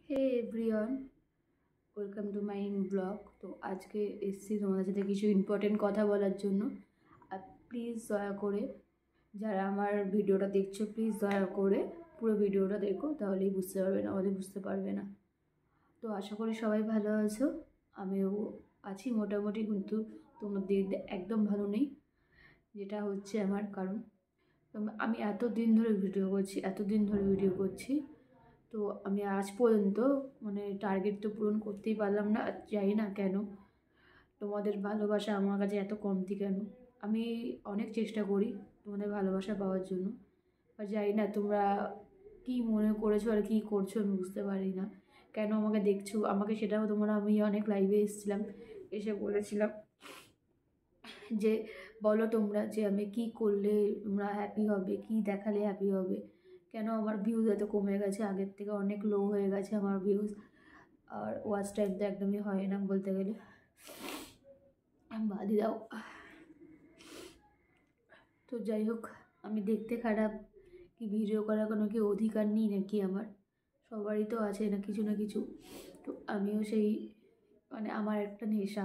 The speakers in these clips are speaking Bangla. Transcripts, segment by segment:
Hey everyone, welcome to my blog. তো আজকে এসেছি তোমাদের সাথে কিছু ইম্পর্টেন্ট কথা বলার জন্য। আর প্লিজ দয়া করে যারা আমার ভিডিওটা দেখছো, প্লিজ দয়া করে পুরো ভিডিওটা দেখো, তাহলেই বুঝতে পারবে না, আমাদের বুঝতে পারবে না। তো আশা করি সবাই ভালো আছো, আমিও আছি মোটামুটি, কিন্তু তোমাদের একদম ভালো নেই। যেটা হচ্ছে আমার কারণ, আমি এতদিন ধরে ভিডিও করছি, তো আমি আজ পর্যন্ত মানে টার্গেট তো পূরণ করতেই পারলাম না। জানি না কেন তোমাদের ভালোবাসা আমার কাছে এত কমতি কেন। আমি অনেক চেষ্টা করি তোমাদের ভালোবাসা পাওয়ার জন্য, আর জানি না তোমরা কি মনে করেছো আর কি করছো, আমি বুঝতে পারি না কেন আমাকে দেখছো। আমাকে সেটাও তোমরা, আমি অনেক লাইভে এসেছিলাম, এসে বলেছিলাম যে বলো তোমরা যে আমি কি করলে তোমরা হ্যাপি হবে, কি দেখালে হ্যাপি হবে। কেন আমার ভিউজ এত কমে গেছে, আগের থেকে অনেক লো হয়ে গেছে আমার ভিউজ, আর ওয়াচ টাইম তো একদমই হয় না বলতে গেলে। বাদি দাও। তো যাই হোক, আমি দেখতে খারাপ কি ভিডিও করার কোনো কি অধিকার নেই নাকি আমার? সবারই তো আছে না কিছু না কিছু। তো আমিও সেই মানে আমার একটা নেশা,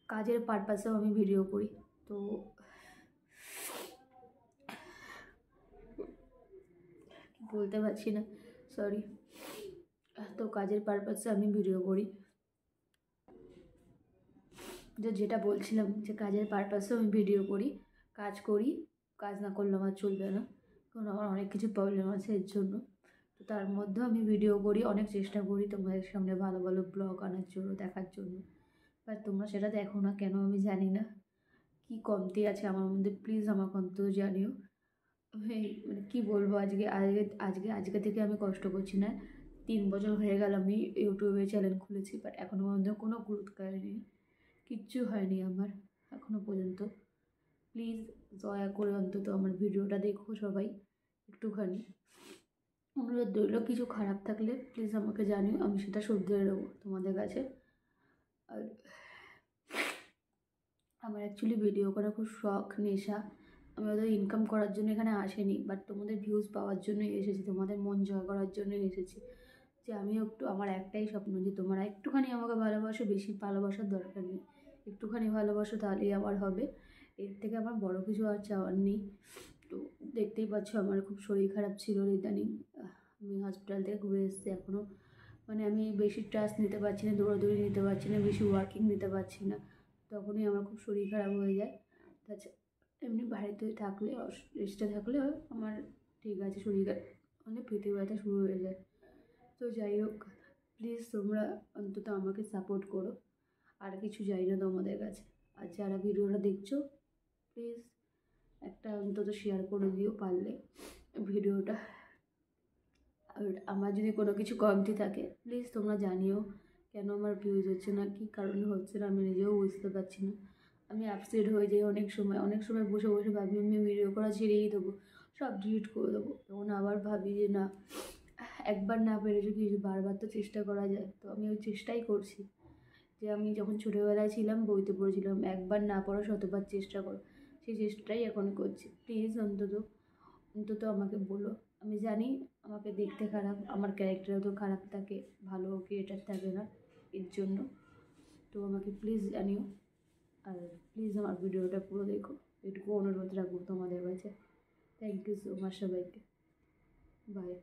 কাজের পারপাসেও আমি ভিডিও করি। তো বলতে পারছি না, সরি। তো কাজের পারপাসে আমি ভিডিও করি, যেটা বলছিলাম যে কাজের পারপাসেও আমি ভিডিও করি, কাজ করি। কাজ না করলে আমার চলবে না, কারণ আমার অনেক কিছু প্রবলেম আছে এর জন্য। তো তার মধ্যেও আমি ভিডিও করি, অনেক চেষ্টা করি তোমাদের সামনে ভালো ভালো ব্লগ আনার জন্য, দেখার জন্য। বাট তোমরা সেটা দেখো না কেন আমি জানি না। কি কমতি আছে আমার মধ্যে, প্লিজ আমাকে অন্তত জানিও। এই মানে কী বলবো, আজকে আজকে আজকে আজকে থেকে আমি কষ্ট করছি না। 3 বছর হয়ে গেল আমি ইউটিউবে চ্যানেল খুলেছি, বাট এখনও পর্যন্ত কোনো গ্রোথ করেনি, কিচ্ছু হয়নি আমার এখনও পর্যন্ত। প্লিজ দয়া করে অন্তত আমার ভিডিওটা দেখো সবাই একটুখানি। অনুরোধ রইল, কিছু খারাপ থাকলে প্লিজ আমাকে জানিও, আমি সেটা শুধরে নেবো তোমাদের কাছে। আর আমার অ্যাকচুয়ালি ভিডিও করা খুব শখ, নেশা। আমি ওদের ইনকাম করার জন্য এখানে আসেনি, বাট তোমাদের ভিউজ পাওয়ার জন্যই এসেছি, তোমাদের মন জয় করার জন্যই এসেছি। যে আমিও একটু, আমার একটাই স্বপ্ন যে তোমরা একটুখানি আমাকে ভালোবাসো, বেশি ভালোবাসার দরকার নেই, একটুখানি ভালোবাসো তাহলেই আমার হবে। এর থেকে আমার বড় কিছু আর চাওয়ার নেই। তো দেখতেই পাচ্ছ আমার খুব শরীর খারাপ ছিল ইদানিং, আমি হসপিটাল থেকে ঘুরে এসেছি এখনও। মানে আমি বেশি ট্রাস্ট নিতে পারছি না, দৌড়াদৌড়ি নিতে পারছি না, বেশি ওয়ার্কিং নিতে পারছি না, তখনই আমার খুব শরীর খারাপ হয়ে যায়। তাছাড়া এমনি বাড়িতে থাকলে, রেস্টে থাকলে আমার ঠিক আছে, শরীর মানে পেটে ব্যথা শুরু হয়ে যায়। তো যাই হোক, প্লিজ তোমরা অন্তত আমাকে সাপোর্ট করো, আর কিছু চাই না তোমাদের কাছে। আর যারা ভিডিওটা দেখছো, প্লিজ একটা অন্তত শেয়ার করে দিও পারলে ভিডিওটা। আর আমার যদি কোনো কিছু কমতি থাকে প্লিজ তোমরা জানিও, কেন আমার ভিউজ হচ্ছে না, কী কারণে হচ্ছে না, আমি নিজেও বুঝতে পারছি না। আমি আপসেট হয়ে যাই অনেক সময়, অনেক সময় বসে বসে ভাবি আমি ভিডিও করা ছেড়েই দেবো, সব ডিলিট করে দেবো। তখন আবার ভাবি যে না, একবার না পেরে যদি বারবার তো চেষ্টা করা যায়। তো আমি ওই চেষ্টাই করছি, যে আমি যখন ছোটোবেলায় ছিলাম বইতে পড়েছিলাম, একবার না পড়ো শতবার চেষ্টা করো, সেই চেষ্টাটাই এখন করছি। প্লিজ অন্তত অন্তত আমাকে বলো। আমি জানি আমাকে দেখতে খারাপ, আমার ক্যারেক্টারও তো খারাপ থাকে, ভালো ক্রিয়েটার থাকে না এর জন্য। তো আমাকে প্লিজ জানিও, আর প্লিজ আমার ভিডিওটা পুরো দেখো, এটুকু অনুরোধ রাখবো তোমাদের কাছে। থ্যাংক ইউ সো মাচ সবাইকে, বাই।